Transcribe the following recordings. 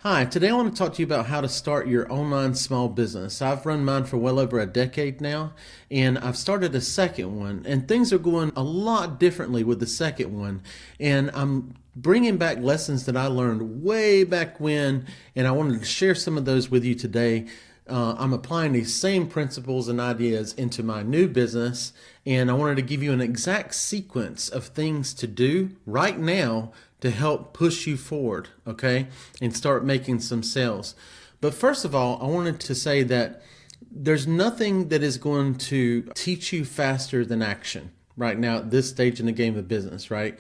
Hi, today I want to talk to you about how to start your online small business. I've run mine for well over a decade now, and I've started a second one, and things are going a lot differently with the second one. And I'm bringing back lessons that I learned way back when, and I wanted to share some of those with you today. I'm applying these same principles and ideas into my new business, and I wanted to give you an exact sequence of things to do right now to help push you forward, okay, and start making some sales. But first of all, I wanted to say that there's nothing that is going to teach you faster than action right now at this stage in the game of business, right?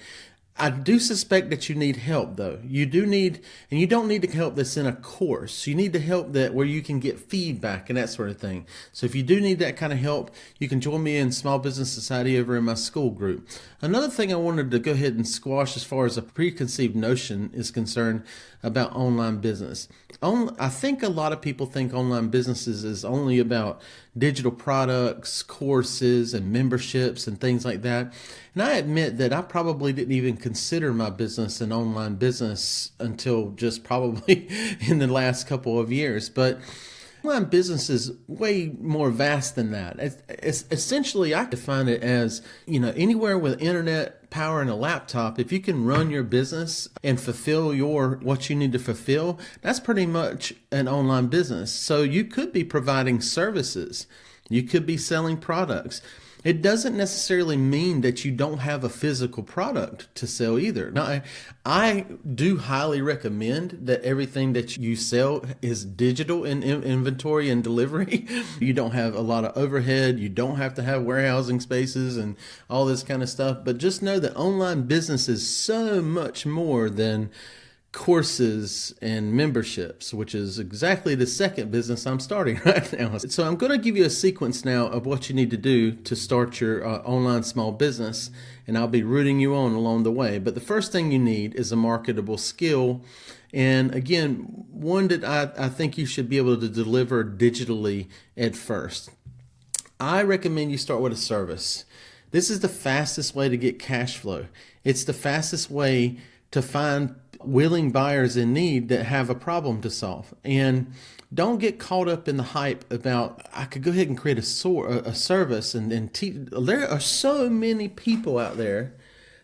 I do suspect that you need help though. You do need, and you don't need the help that's in a course. You need the help that where you can get feedback and that sort of thing. So if you do need that kind of help, you can join me in Small Business Society over in my school group. Another thing I wanted to go ahead and squash as far as a preconceived notion is concerned about online business. I think a lot of people think online businesses is only about digital products, courses, and memberships and things like that. And I admit that I probably didn't even consider my business an online business until just probably in the last couple of years. But online business is way more vast than that. It's essentially, I define it as, anywhere with internet power and a laptop, if you can run your business and fulfill what you need to fulfill, that's pretty much an online business. So you could be providing services. You could be selling products. It doesn't necessarily mean that you don't have a physical product to sell either. Now, I do highly recommend that everything that you sell is digital in inventory and delivery. You don't have a lot of overhead. You don't have to have warehousing spaces and all this kind of stuff. But just know that online business is so much more than courses and memberships, which is exactly the second business I'm starting right now. So I'm going to give you a sequence now of what you need to do to start your online small business, and I'll be rooting you on along the way. But the first thing you need is a marketable skill. And again, one that I think you should be able to deliver digitally at first. I recommend you start with a service. This is the fastest way to get cash flow. It's the fastest way to find willing buyers in need that have a problem to solve. And don't get caught up in the hype about, I could go ahead and create a service and teach. There are so many people out there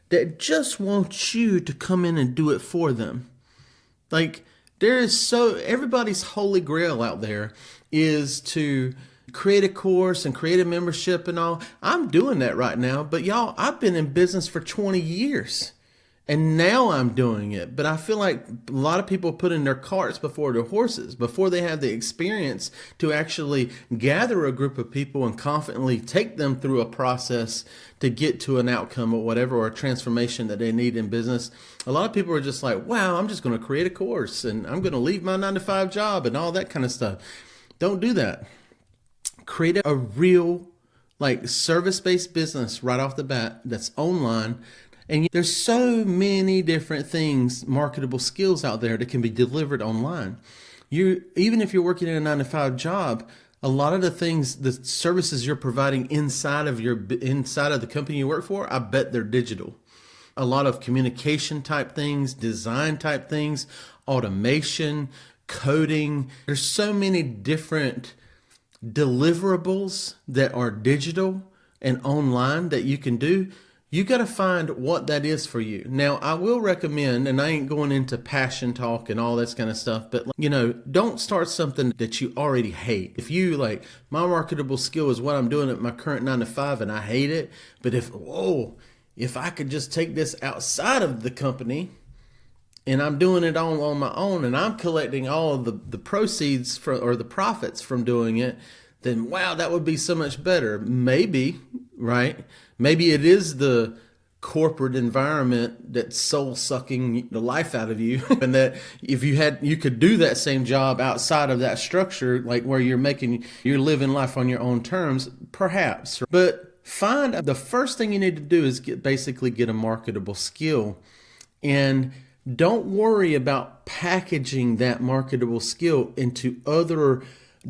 that just want you to come in and do it for them. Like, everybody's holy grail out there is to create a course and create a membership and all. I'm doing that right now, but y'all, I've been in business for 20 years. And now I'm doing it. But I feel like a lot of people put in their carts before their horses, before they have the experience to actually gather a group of people and confidently take them through a process to get to an outcome or whatever, or a transformation that they need in business. A lot of people are just like, wow, I'm just going to create a course and I'm going to leave my 9-to-5 job and all that kind of stuff. Don't do that. Create a real service-based business right off the bat that's online. And there's so many different things, marketable skills out there that can be delivered online. Even if you're working in a 9-to-5 job, a lot of the services you're providing inside of the company you work for, I bet they're digital. A lot of communication type things, design type things, automation, coding. There's so many different deliverables that are digital and online that you can do. You got to find what that is for you. Now, I will recommend, and I ain't going into passion talk and all this kind of stuff, but don't start something that you already hate. If you my marketable skill is what I'm doing at my current 9-to-5 and I hate it, but if I could just take this outside of the company and I'm doing it all on my own and I'm collecting all of the proceeds or the profits from doing it, then wow, that would be so much better. Maybe, right? Maybe it is the corporate environment that's soul sucking the life out of you. And that if you could do that same job outside of that structure, like where you're living life on your own terms, perhaps. But the first thing you need to do is basically get a marketable skill. And don't worry about packaging that marketable skill into other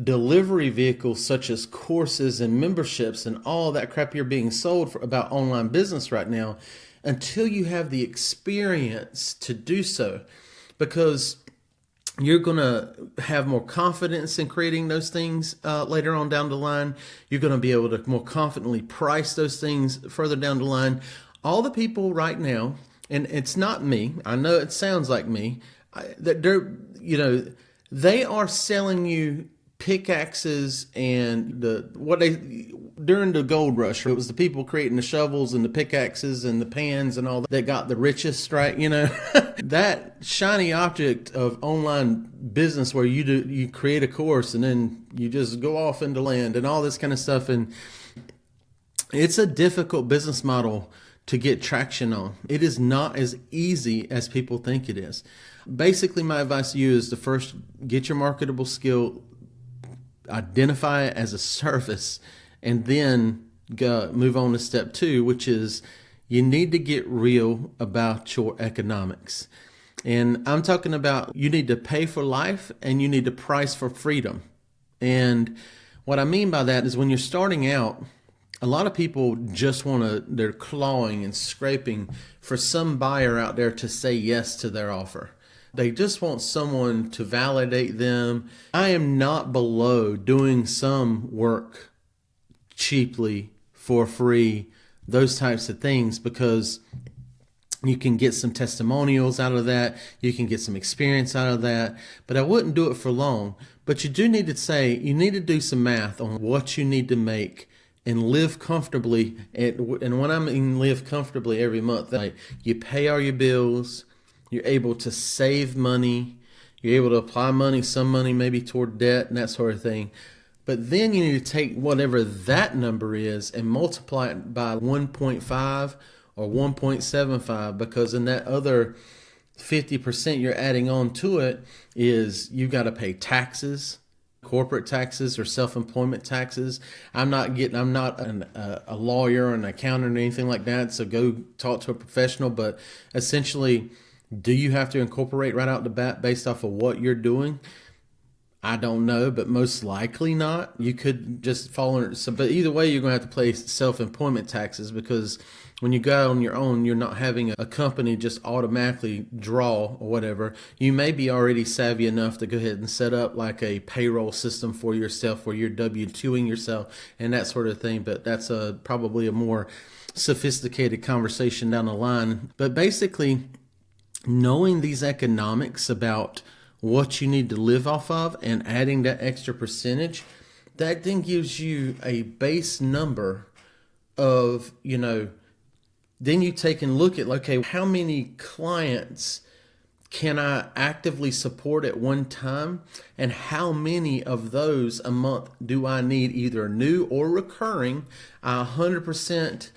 delivery vehicles such as courses and memberships and all that crap you're being sold about online business right now until you have the experience to do so. Because You're going to have more confidence in creating those things later on down the line. You're going to be able to more confidently price those things further down the line. All the people right now, and it's not me, I know it sounds like me, that they are selling you pickaxes and during the gold rush, it was the people creating the shovels and the pickaxes and the pans and all that got the richest, right? That shiny object of online business where you create a course and then you just go off into land and all this kind of stuff. And it's a difficult business model to get traction on. It is not as easy as people think it is. Basically, my advice to you is to first get your marketable skill, identify it as a service, and then move on to step 2, which is you need to get real about your economics. And I'm talking about you need to pay for life and you need to price for freedom. And what I mean by that is when you're starting out, a lot of people just they're clawing and scraping for some buyer out there to say yes to their offer. They just want someone to validate them. I am not below doing some work cheaply, for free, those types of things, because you can get some testimonials out of that. You can get some experience out of that. But I wouldn't do it for long. But you do need you need to do some math on what you need to make and live comfortably. And when I mean live comfortably every month, like you pay all your bills, you're able to save money, you're able to apply some money maybe toward debt and that sort of thing. But then you need to take whatever that number is and multiply it by 1.5 or 1.75, because in that other 50% you're adding on to it is you've got to pay taxes, corporate taxes or self-employment taxes. I'm not a lawyer or an accountant or anything like that, so go talk to a professional. But essentially, do you have to incorporate right out the bat based off of what you're doing? I don't know, but most likely not. You could just fall under but either way, you're going to have to pay self-employment taxes, because when you go out on your own, you're not having a company just automatically draw or whatever. You may be already savvy enough to go ahead and set up like a payroll system for yourself where you're W-2ing yourself and that sort of thing. But that's probably a more sophisticated conversation down the line. But basically, knowing these economics about what you need to live off of and adding that extra percentage, that then gives you a base number of, then you take and look at, okay, how many clients can I actively support at one time? And how many of those a month do I need, either new or recurring? I 100%,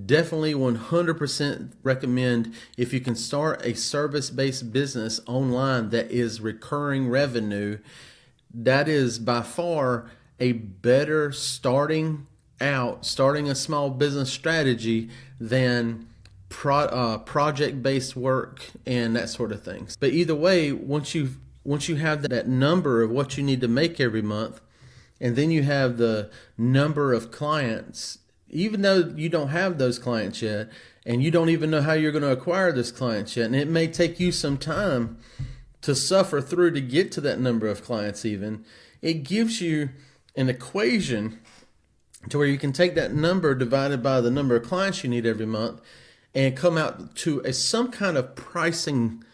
definitely 100% recommend, if you can start a service-based business online that is recurring revenue, that is by far a better starting a small business strategy than project-based work and that sort of things. But either way, once you have that number of what you need to make every month, and then you have the number of clients, even though you don't have those clients yet, and you don't even know how you're going to acquire those clients yet, and it may take you some time to suffer through to get to that number of clients even, it gives you an equation to where you can take that number divided by the number of clients you need every month and come out to some kind of pricing,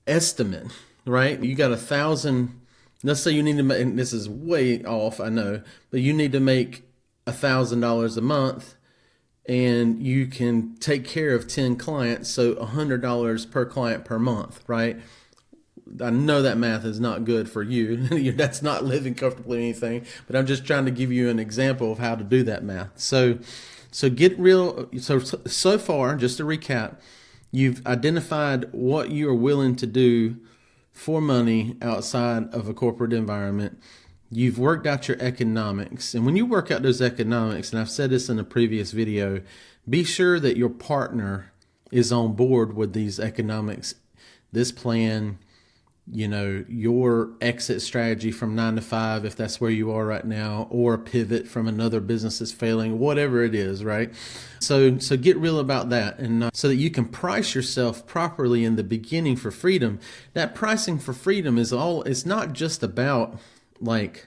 estimate, right? You got 1,000, let's say you need to make, and this is way off, I know, but you need to make $1,000 a month, and you can take care of 10 clients, so $100 per client per month, right? I know that math is not good for you. That's not living comfortably or anything, but I'm just trying to give you an example of how to do that math. So get real. So far, just to recap, you've identified what you are willing to do for money outside of a corporate environment. You've worked out your economics. And when you work out those economics, and I've said this in a previous video, be sure that your partner is on board with these economics, this plan, your exit strategy from 9 to 5, if that's where you are right now, or a pivot from another business that's failing, whatever it is, right? So get real about that, and so that you can price yourself properly in the beginning for freedom. That pricing for freedom it's not just about like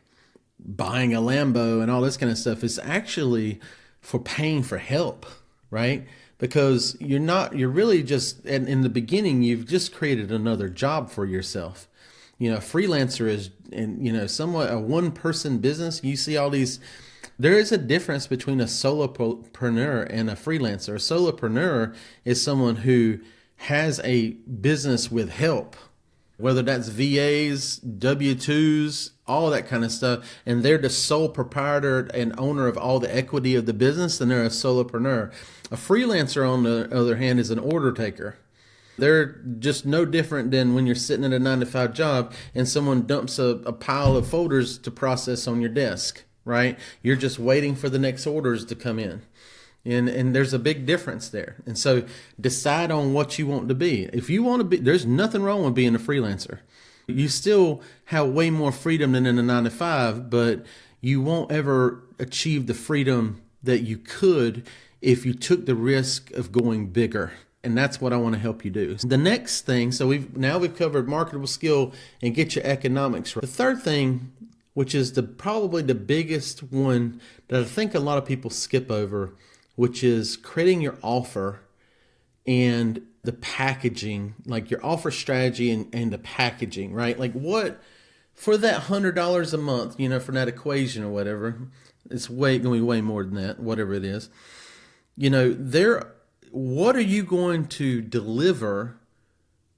buying a Lambo and all this kind of stuff. It's actually for paying for help, right? Because you're really just, and in the beginning, you've just created another job for yourself. A freelancer is, and somewhat a one-person business. You see all these, there is a difference between a solopreneur and a freelancer. A solopreneur is someone who has a business with help, whether that's VAs, W-2s, all that kind of stuff, and they're the sole proprietor and owner of all the equity of the business, then they're a solopreneur. A freelancer, on the other hand, is an order taker. They're just no different than when you're sitting at a 9 to 5 job and someone dumps a pile of folders to process on your desk, right? You're just waiting for the next orders to come in. And there's a big difference there. And so decide on what you want to be. If you want to be, there's nothing wrong with being a freelancer. You still have way more freedom than in a 9 to 5, but you won't ever achieve the freedom that you could if you took the risk of going bigger. And that's what I want to help you do. The next thing, so we've covered marketable skill and get your economics right. The third thing, which is probably the biggest one that I think a lot of people skip over, which is creating your offer and the packaging, like your offer strategy and the packaging, right? Like what, for that $100 a month, for that equation or whatever, it's going to be way more than that, whatever it is. What are you going to deliver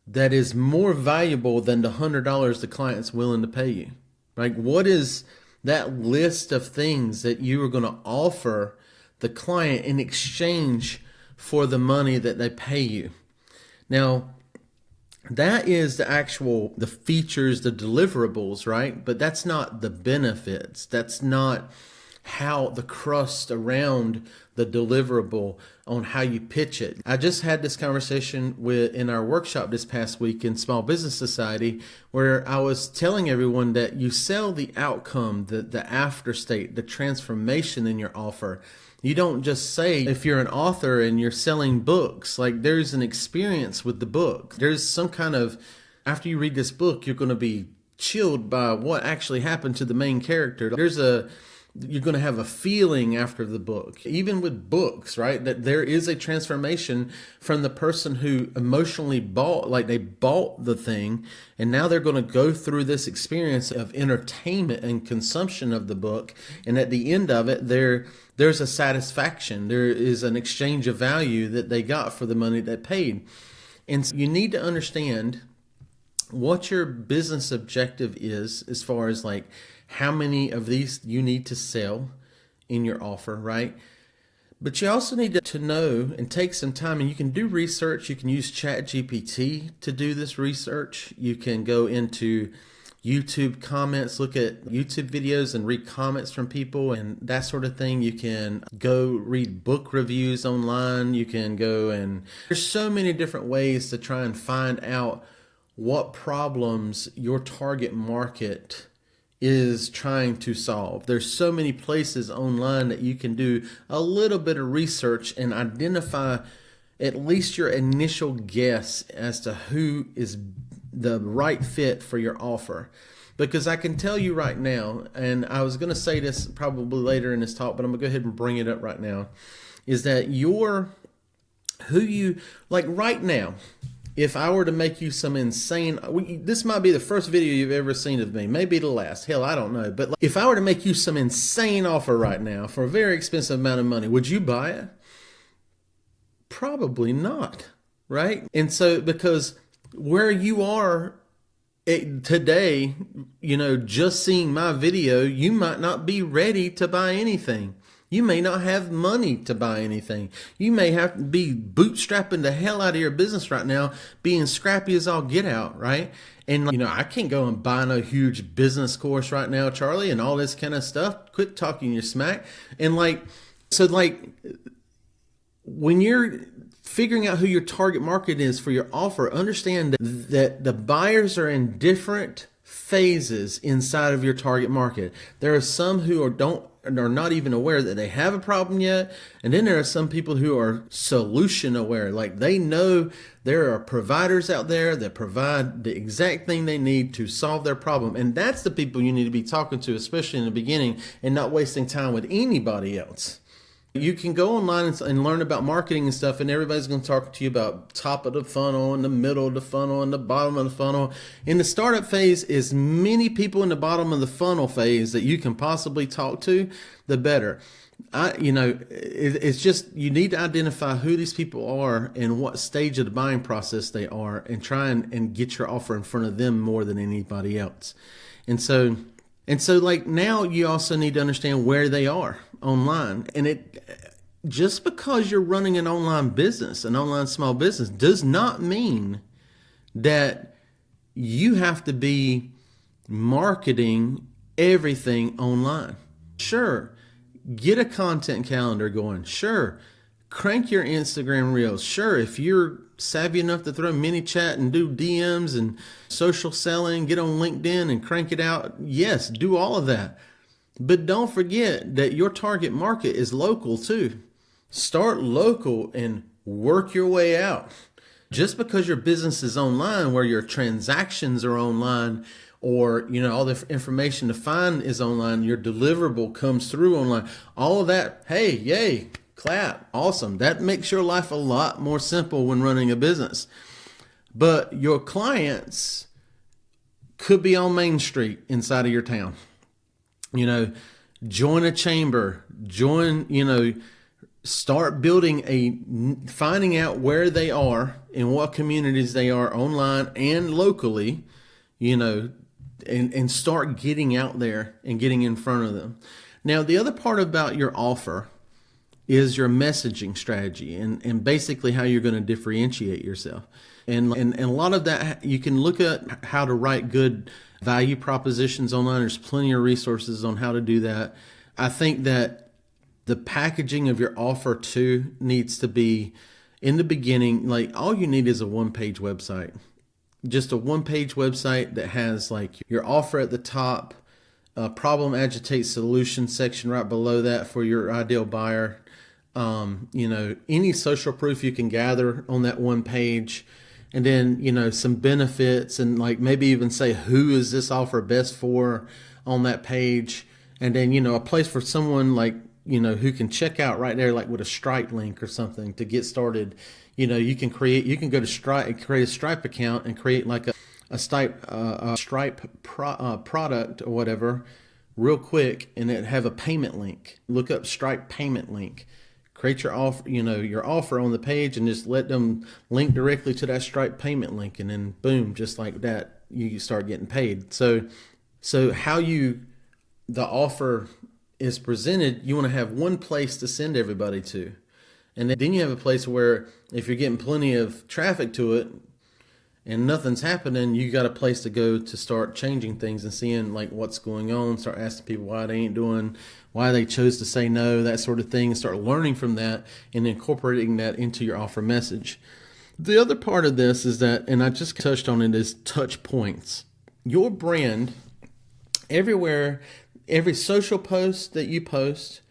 that is more valuable than the $100 the client's willing to pay you? Like what is that list of things that you are going to offer the client in exchange for the money that they pay you? Now, that is the features, the deliverables, right? But that's not the benefits. That's not how the crust around the deliverable on how you pitch it. I just had this conversation in our workshop this past week in Small Business Society, where I was telling everyone that you sell the outcome, the after state, the transformation in your offer. You don't just say, if you're an author and you're selling books, like there's an experience with the book. There's some kind of, after you read this book, you're going to be chilled by what actually happened to the main character. You're going to have a feeling after the book. Even with books, right? That there is a transformation from the person who emotionally bought, like they bought the thing, and now they're going to go through this experience of entertainment and consumption of the book. And at the end of it, there's a satisfaction. There is an exchange of value that they got for the money they paid. And so you need to understand what your business objective is as far as like how many of these you need to sell in your offer, right? But you also need to know and take some time, and you can do research. You can use ChatGPT to do this research. You can go into YouTube comments, look at YouTube videos and read comments from people and that sort of thing. You can go read book reviews online. You can go there's so many different ways to try and find out what problems your target market is trying to solve. There's so many places online that you can do a little bit of research and identify at least your initial guess as to who is the right fit for your offer. Because I can tell you right now, and I was going to say this probably later in this talk, but I'm going to go ahead and bring it up right now, is that right now, if I were to make you some insane, this might be the first video you've ever seen of me, maybe the last, hell, I don't know. But if I were to make you some insane offer right now for a very expensive amount of money, would you buy it? Probably not, right? And so, because where you are today, just seeing my video, you might not be ready to buy anything. You may not have money to buy anything. You may have to be bootstrapping the hell out of your business right now, being scrappy as all get out, right? And, I can't go and buy no huge business course right now, Charlie, and all this kind of stuff. Quit talking your smack. And when you're figuring out who your target market is for your offer. Understand that the buyers are in different phases inside of your target market. There are some who are not even aware that they have a problem yet, and then there are some people who are solution aware. Like, they know there are providers out there that provide the exact thing they need to solve their problem, and that's the people you need to be talking to, especially in the beginning, and not wasting time with anybody else. You can go online and learn about marketing and stuff, and everybody's going to talk to you about top of the funnel and the middle of the funnel and the bottom of the funnel. In the startup phase, as many people in the bottom of the funnel phase that you can possibly talk to, the better. It's just, you need to identify who these people are and what stage of the buying process they are, and try and get your offer in front of them more than anybody else. And so like, now you also need to understand where they are online. And just because you're running an online business, an online small business, does not mean that you have to be marketing everything online. Sure, get a content calendar going. Sure, crank your Instagram reels. Sure, if you're savvy enough to throw mini chat and do DMs and social selling, get on LinkedIn and crank it out, yes, do all of that. But don't forget that your target market is local too. Start local and work your way out. Just because your business is online, where your transactions are online, or all the information to find is online, your deliverable comes through online, all of that, hey, yay, clap, awesome. That makes your life a lot more simple when running a business. But your clients could be on Main Street inside of your town. Join a chamber, start finding out where they are and what communities they are online and locally, and start getting out there and getting in front of them. Now, the other part about your offer is your messaging strategy and basically how you're going to differentiate yourself. And a lot of that, you can look at how to write good value propositions online. There's plenty of resources on how to do that. I think that the packaging of your offer too needs to be, in the beginning, like, all you need is a one-page website. Just a one-page website that has like your offer at the top, problem, agitate, solution section right below that for your ideal buyer. Any social proof you can gather on that one page, and then, some benefits, and like maybe even say, who is this offer best for on that page. And then, a place for someone like, who can check out right there, like with a Stripe link or something to get started. You can go to Stripe, create a Stripe account and create like a Stripe product or whatever real quick, and it have a payment link. Look up Stripe payment link. Create your offer, your offer on the page, and just let them link directly to that Stripe payment link, and then boom, just like that, you start getting paid. So how the offer is presented, you want to have one place to send everybody to, and then you have a place where if you're getting plenty of traffic to it and nothing's happening, you got a place to go to start changing things and seeing like what's going on, start asking people why they ain't doing, why they chose to say no, that sort of thing, and start learning from that and incorporating that into your offer message. The other part of this is that, and I just touched on it, is touch points. Your brand, everywhere, every social post that you post,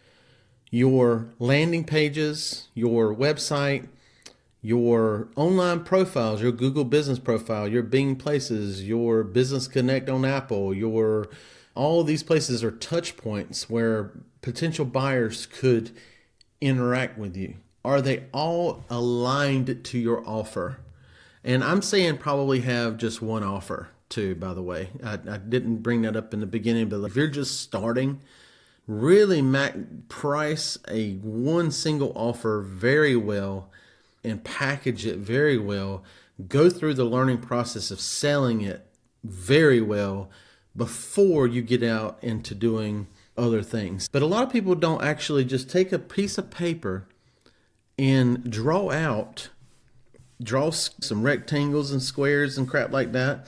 your landing pages, your website, your online profiles, your Google business profile, your Bing places, your Business Connect on Apple, all of these places are touch points where potential buyers could interact with you. Are they all aligned to your offer? And I'm saying probably have just one offer too, by the way. I didn't bring that up in the beginning, but if you're just starting, really price one single offer very well and package it very well. Go through the learning process of selling it very well before you get out into doing other things. But a lot of people don't actually just take a piece of paper and draw some rectangles and squares and crap like that.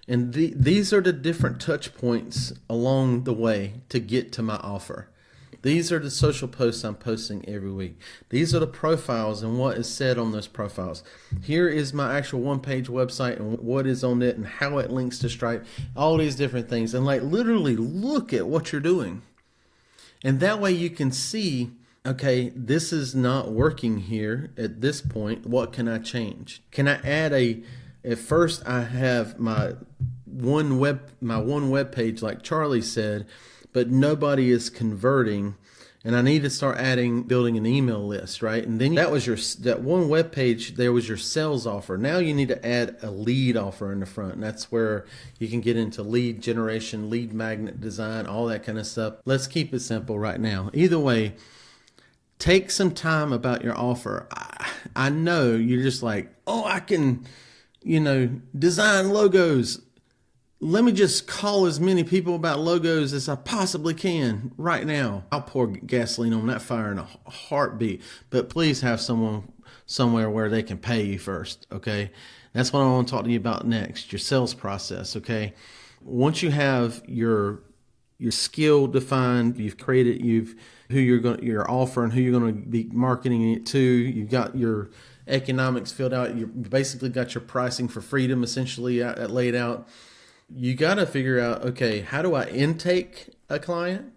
And these are the different touch points along the way to get to my offer. These are the social posts I'm posting every week. These are the profiles and what is said on those profiles. Here is my actual one-page website and what is on it and how it links to Stripe, all these different things. And like literally look at what you're doing. And that way you can see, okay, this is not working here at this point. What can I change? Can I add at first I have my one web page like Charlie said, but nobody is converting, and I need to start building an email list, right? And then that one web page, there was your sales offer. Now you need to add a lead offer in the front, and that's where you can get into lead generation, lead magnet design, all that kind of stuff. Let's keep it simple right now. Either way, take some time about your offer. I know you're just like, oh, I can, design logos. Let me just call as many people about logos as I possibly can right now. I'll pour gasoline on that fire in a heartbeat, but please have someone somewhere where they can pay you first, okay? That's what I want to talk to you about next, your sales process, okay? Once you have your skill defined, you've created your offer and who you're going to be marketing it to, you've got your economics filled out, you basically got your pricing for freedom essentially laid out. You got to figure out, okay, how do I intake a client?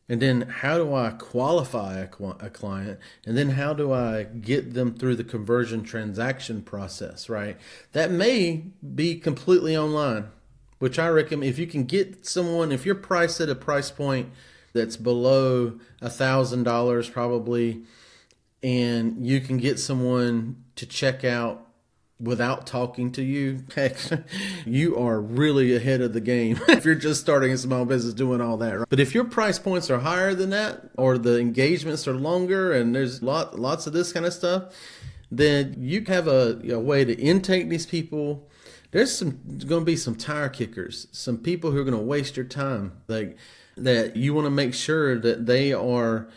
And then how do I qualify a client? And then how do I get them through the conversion transaction process, right? That may be completely online, which I recommend. If you can get someone, if you're priced at a price point that's below $1,000 probably, and you can get someone to check out without talking to you, heck, you are really ahead of the game if you're just starting a small business doing all that, right? But if your price points are higher than that, or the engagements are longer and there's lots of this kind of stuff, then you have a way to intake these people. There's going to be some tire kickers, some people who are going to waste your time, like that you want to make sure that they are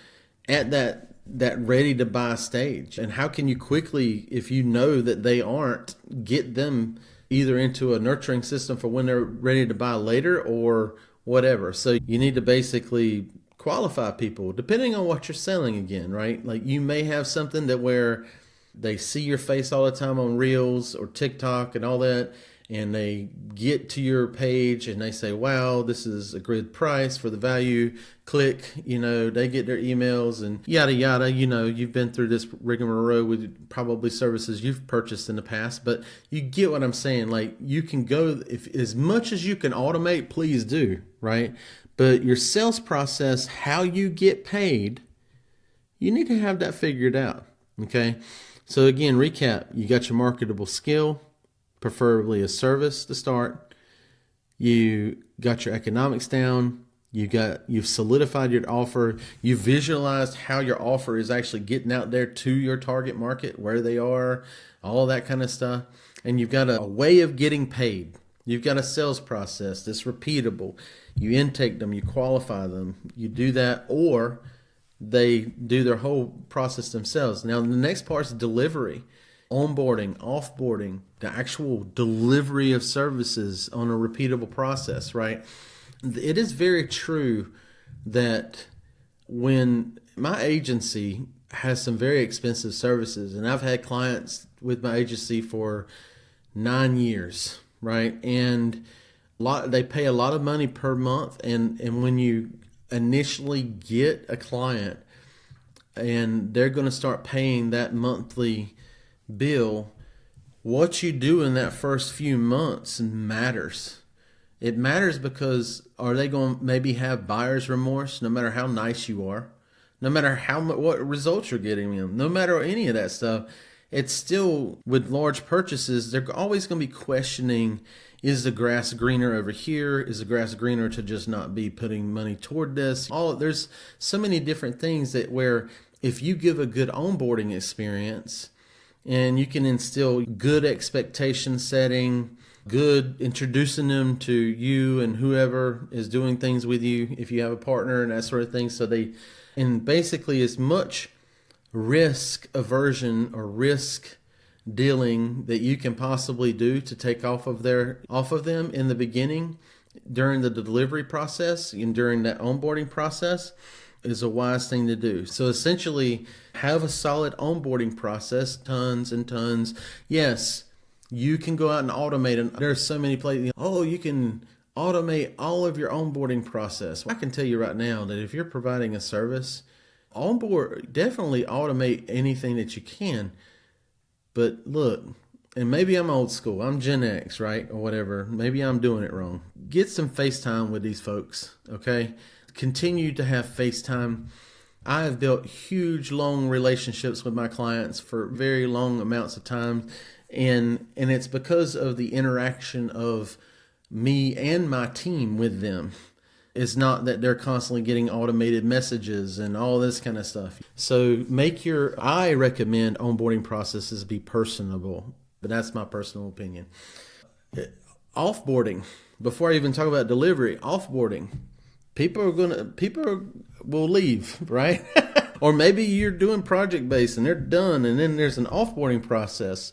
at that ready to buy stage. And how can you quickly, if you know that they aren't, get them either into a nurturing system for when they're ready to buy later or whatever. So you need to basically qualify people depending on what you're selling again, right? Like you may have something that where they see your face all the time on Reels or TikTok and all that, and they get to your page and they say, wow, this is a good price for the value. Click, they get their emails and yada, yada. You've been through this rigmarole with probably services you've purchased in the past, but you get what I'm saying. Like you can go, if as much as you can automate, please do, right? But your sales process, how you get paid, you need to have that figured out, okay? So again, recap, you got your marketable skill, preferably a service to start. You got your economics down. You've solidified your offer. You visualized how your offer is actually getting out there to your target market, where they are, all that kind of stuff. And you've got a way of getting paid. You've got a sales process that's repeatable. You intake them, you qualify them, you do that, or they do their whole process themselves. Now, the next part is delivery. Onboarding, offboarding, the actual delivery of services on a repeatable process, right? It is very true that when my agency has some very expensive services, and I've had clients with my agency for 9 years, right? And they pay a lot of money per month, and when you initially get a client and they're going to start paying that monthly bill, what you do in that first few months matters. It matters because are they going to maybe have buyer's remorse no matter how nice you are, no matter what results you're getting them, no matter any of that stuff? It's still, with large purchases, they're always going to be questioning, is the grass greener over here? Is the grass greener to just not be putting money toward this? There's so many different things that where if you give a good onboarding experience, and you can instill good expectation setting, good introducing them to you and whoever is doing things with you, if you have a partner and that sort of thing. And basically as much risk aversion or risk dealing that you can possibly do to take off of them in the beginning, during the delivery process and during that onboarding process. is a wise thing to do. So essentially, have a solid onboarding process, tons and tons. Yes, you can go out and automate it. There's so many places. Oh, you can automate all of your onboarding process. I can tell you right now that if you're providing a service, definitely automate anything that you can. But look, and maybe I'm old school, I'm Gen X, right? Or whatever. Maybe I'm doing it wrong. Get some FaceTime with these folks, okay? Continue to have FaceTime. I have built huge, long relationships with my clients for very long amounts of time. And it's because of the interaction of me and my team with them. It's not that they're constantly getting automated messages and all this kind of stuff. So I recommend onboarding processes be personable, but that's my personal opinion. Offboarding, before I even talk about delivery, offboarding. People will leave, right? Or maybe you're doing project based and they're done, and then there's an offboarding process.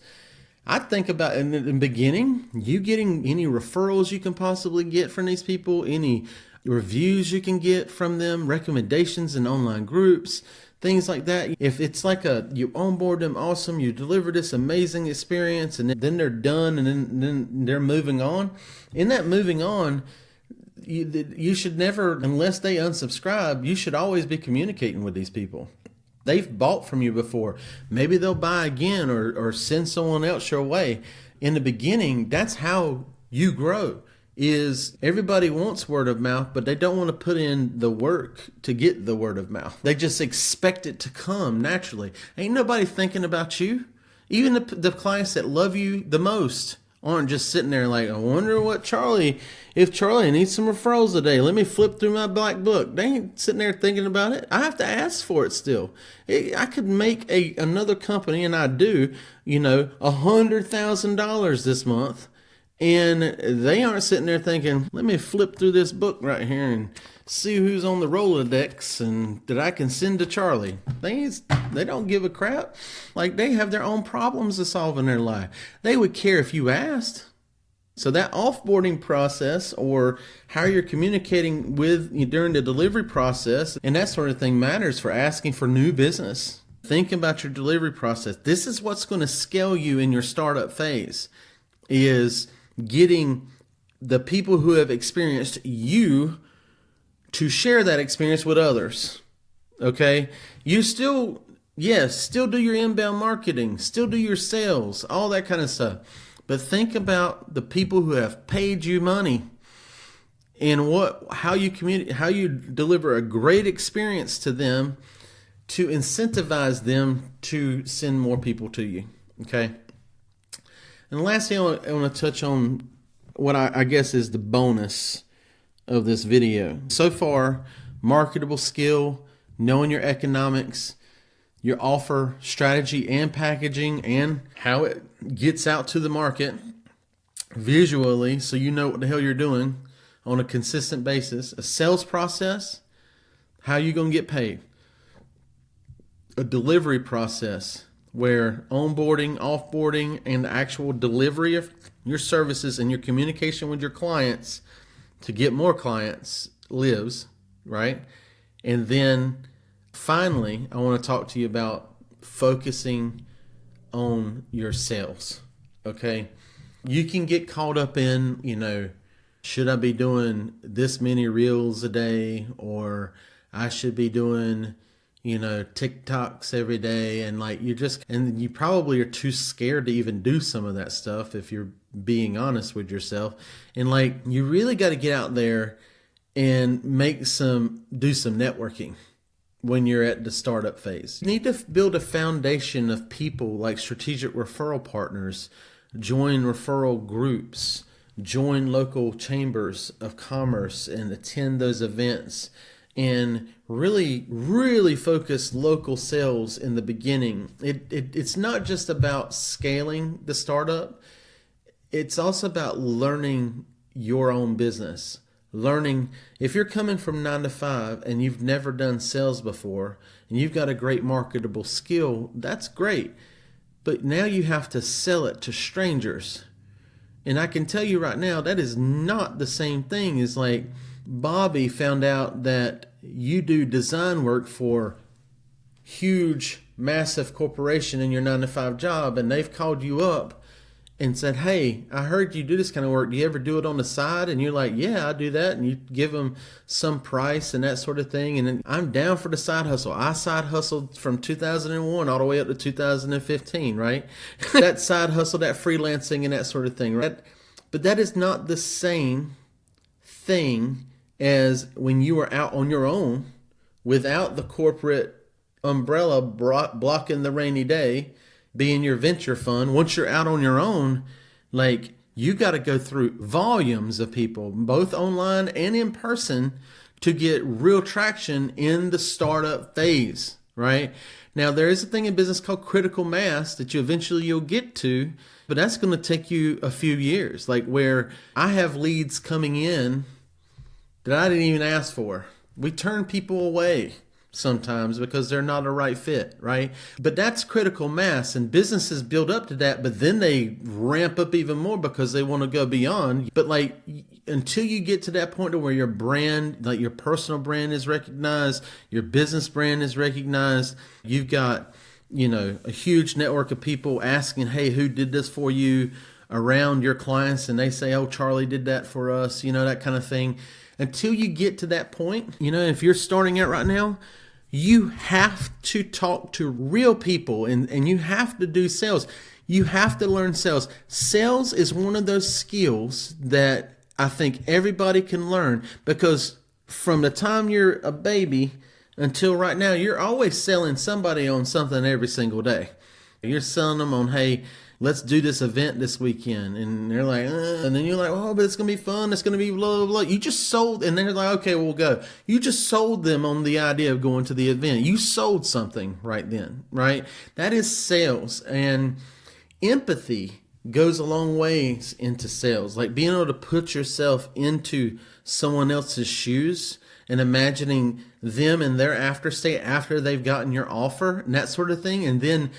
I think about in the beginning, you getting any referrals you can possibly get from these people, any reviews you can get from them, recommendations in online groups, things like that. If it's like you onboard them, awesome, you deliver this amazing experience, and then they're done, and then they're moving on. In that moving on, you should never, unless they unsubscribe, you should always be communicating with these people. They've bought from you before. Maybe they'll buy again or send someone else your way. In the beginning, that's how you grow. Is everybody wants word of mouth, but they don't want to put in the work to get the word of mouth. They just expect it to come naturally. Ain't nobody thinking about you. Even the clients that love you the most aren't just sitting there like, I wonder if Charlie needs some referrals today. Let me flip through my black book. They ain't sitting there thinking about it. I have to ask for it still. I could make another company, and I do, $100,000 this month. And they aren't sitting there thinking, let me flip through this book right here and see who's on the Rolodex and that I can send to Charlie. They don't give a crap. Like, they have their own problems to solve in their life. They would care if you asked. So that offboarding process, or how you're communicating during the delivery process and that sort of thing, matters for asking for new business. Think about your delivery process. This is what's going to scale you in your startup phase, is getting the people who have experienced you to share that experience with others. Okay? You still do your inbound marketing, still do your sales, all that kind of stuff. But think about the people who have paid you money and how you deliver a great experience to them to incentivize them to send more people to you. Okay? And the last thing I want to touch on, what I guess is the bonus of this video. So far, marketable skill, knowing your economics, your offer, strategy, and packaging, and how it gets out to the market visually so you know what the hell you're doing on a consistent basis. A sales process, how you going to get paid. A delivery process, where onboarding, offboarding, and the actual delivery of your services and your communication with your clients to get more clients lives, right? And then finally, I want to talk to you about focusing on your sales, okay? You can get caught up in, should I be doing this many reels a day, or I should be doing TikToks every day, and you probably are too scared to even do some of that stuff if you're being honest with yourself. And you really got to get out there and do some networking when you're at the startup phase. You need to build a foundation of people, like strategic referral partners, join referral groups, join local chambers of commerce and attend those events, and really, really focus local sales in the beginning. It's not just about scaling the startup. It's also about learning your own business. Learning, if you're coming from 9 to 5 and you've never done sales before and you've got a great marketable skill, that's great. But now you have to sell it to strangers. And I can tell you right now, that is not the same thing as Bobby found out that you do design work for huge, massive corporation in your 9 to 5 job, and they've called you up and said, hey, I heard you do this kind of work. Do you ever do it on the side? And you're like, yeah, I do that. And you give them some price and that sort of thing. And then I'm down for the side hustle. I side hustled from 2001 all the way up to 2015, right? That side hustle, that freelancing and that sort of thing, right? But that is not the same thing as when you are out on your own without the corporate umbrella blocking the rainy day, being your venture fund. Once you're out on your own, like, you got to go through volumes of people, both online and in person, to get real traction in the startup phase, right? Now, there is a thing in business called critical mass that you'll get to, but that's going to take you a few years. Like, where I have leads coming in that I didn't even ask for. We turn people away sometimes because they're not a right fit, right? But that's critical mass, and businesses build up to that, but then they ramp up even more because they want to go beyond. But like, until you get to that point where your brand, like your personal brand, is recognized, your business brand is recognized, you've got, a huge network of people asking, hey, who did this for you, around your clients, and they say, oh, Charlie did that for us, that kind of thing. Until you get to that point, if you're starting out right now, you have to talk to real people, and you have to do sales. You have to learn sales. Sales is one of those skills that I think everybody can learn, because from the time you're a baby until right now, you're always selling somebody on something every single day. You're selling them on, hey, let's do this event this weekend. And they're like, and then you're like, oh, but it's going to be fun. It's going to be blah, blah, blah. You just sold, and they're like, okay, we'll go. You just sold them on the idea of going to the event. You sold something right then, right? That is sales. And empathy goes a long ways into sales. Like being able to put yourself into someone else's shoes and imagining them and their after state after they've gotten your offer and that sort of thing. And then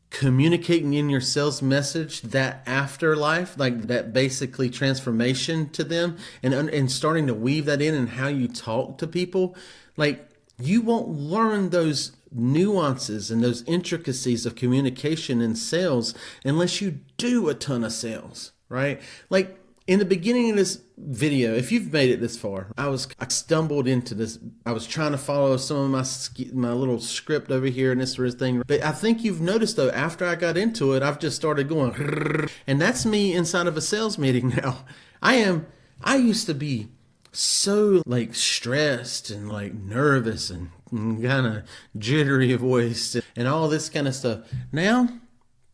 communicating in your sales message that afterlife, like that basically transformation to them, and starting to weave that in and how you talk to people. Like, you won't learn those nuances and those intricacies of communication and sales unless you do a ton of sales, right? Like, in the beginning of this video, if you've made it this far, I stumbled into this. I was trying to follow some of my little script over here and this sort of thing. But I think you've noticed, though, after I got into it, I've just started going, and that's me inside of a sales meeting now. I used to be so like stressed and like nervous and kind of jittery voiced and all this kind of stuff. Now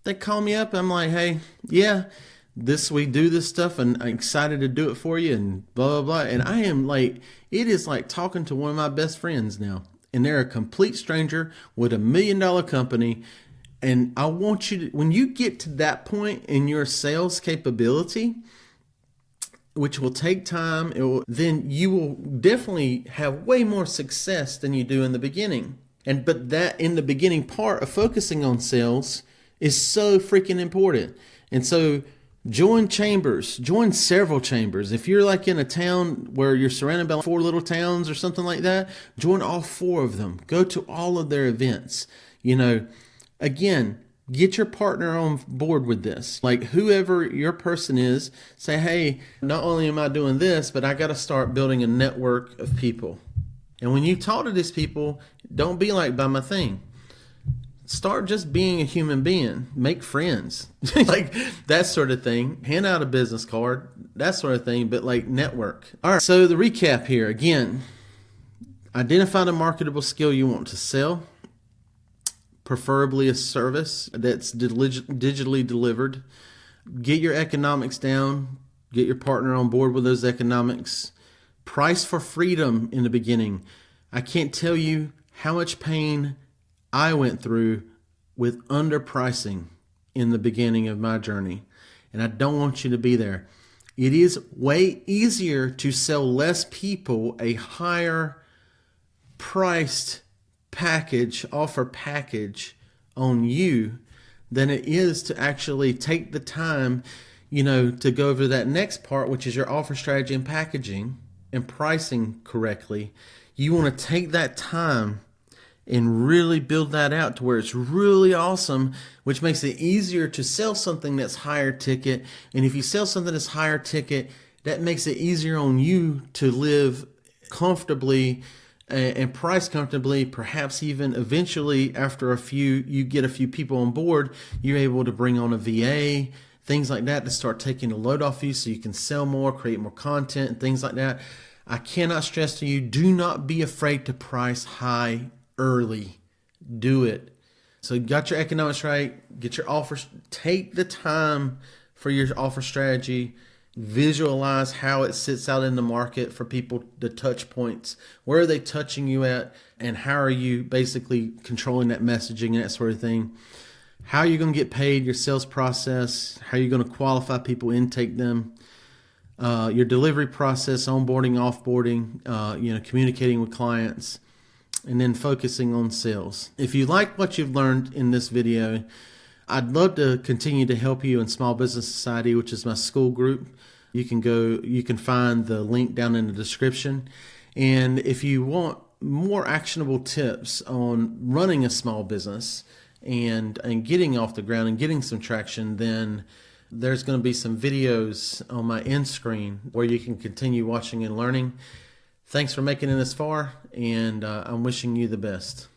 they call me up. I'm like, hey, yeah, we do this stuff, and I'm excited to do it for you, and blah, blah, blah. And I am like, it is like talking to one of my best friends now. And they're a complete stranger with $1 million company. And I want you to, when you get to that point in your sales capability, which will take time, then you will definitely have way more success than you do in the beginning. But that in the beginning part of focusing on sales is so freaking important. And so join several chambers. If you're like in a town where you're surrounded by 4 little towns or something like that, join all 4 of them. Go to all of their events. Again, get your partner on board with this. Like, whoever your person is, say, hey, not only am I doing this, but I got to start building a network of people. And when you talk to these people, don't be like, buy my thing. Start just being a human being. Make friends. Like that sort of thing. Hand out a business card. That sort of thing. But like, network. All right. So the recap here. Again, identify the marketable skill you want to sell. Preferably a service that's digitally delivered. Get your economics down. Get your partner on board with those economics. Price for freedom in the beginning. I can't tell you how much pain I went through with underpricing in the beginning of my journey, and I don't want you to be there. It is way easier to sell less people a higher priced offer package on you than it is to actually take the time, to go over that next part, which is your offer strategy and packaging, and pricing correctly, you want to take that time and really build that out to where it's really awesome, which makes it easier to sell something that's higher ticket. And if you sell something that's higher ticket, that makes it easier on you to live comfortably and price comfortably. Perhaps even eventually, after you get a few people on board, you're able to bring on a VA, things like that, to start taking the load off you so you can sell more, create more content, and things like that. I cannot stress to you, do not be afraid to price high early. Do it. So you got your economics right, get your offers, take the time for your offer strategy, visualize how it sits out in the market for people, the touch points. Where are they touching you at, and how are you basically controlling that messaging and that sort of thing? How are you going to get paid, your sales process, how are you going to qualify people, intake them, your delivery process, onboarding, offboarding, communicating with clients, and then focusing on sales. If you like what you've learned in this video, I'd love to continue to help you in Small Business Society, which is my school group. You can find the link down in the description. And if you want more actionable tips on running a small business and getting off the ground and getting some traction, then there's going to be some videos on my end screen where you can continue watching and learning. Thanks for making it this far, and I'm wishing you the best.